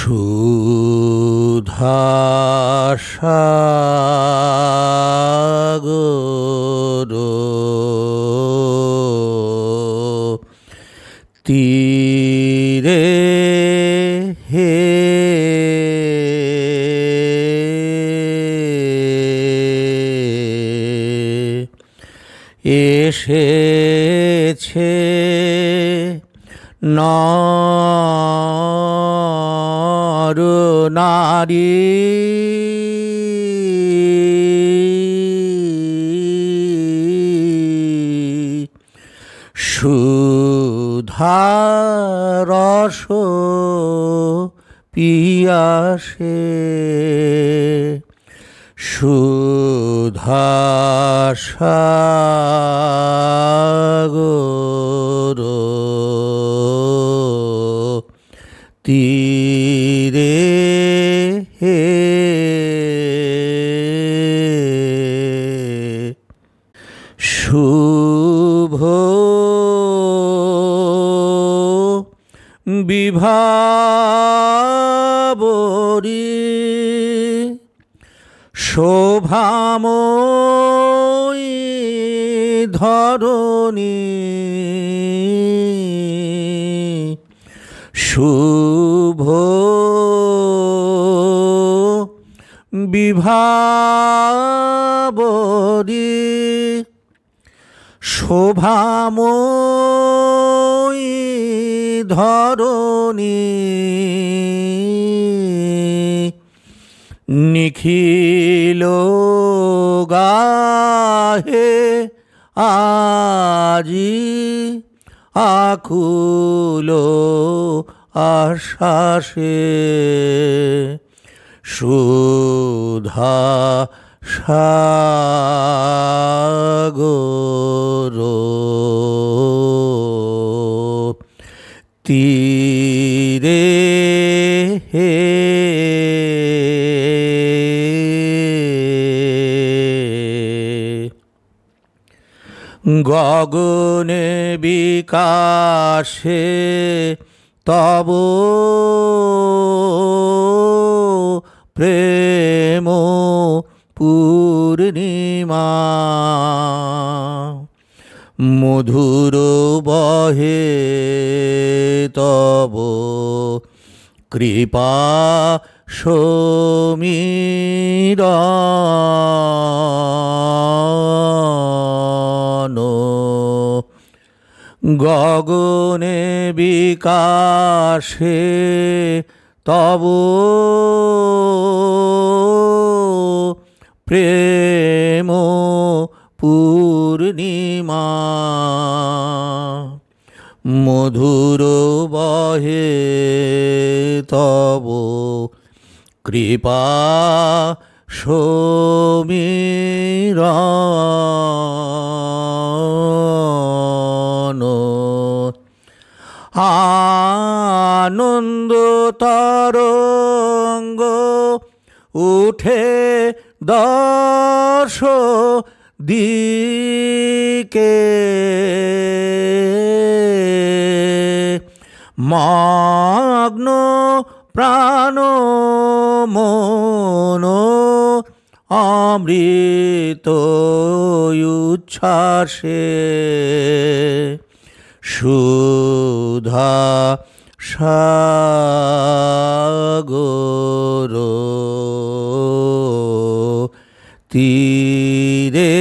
সুধা সাগর তীরে হে এসেছে নর নারী সুধা রস পিয়াসে সুধা সাগর তীরে হে শুভ বিভাবরী শোভাময়ী ধরণী শুভ বিভাবরী শোভাময়ী ধরণী নিখিল গাহে আজি আকুল আশ্বাসে সুধা সাগর তীরে হে গগনে বিকাশে তব প্রেম পূর্ণিমা মধুর বহে তব কৃপা সমীরণ গগনে বিকাশে তব প্রেম পূর্ণিমা মধুর বহে তব কৃপা সমীরণ আনন্দ তরঙ্গ উঠে দশ দিকে মগ্ন প্রাণ মন অমৃত উচ্ছ্বাসে সুধা সাগর তীরে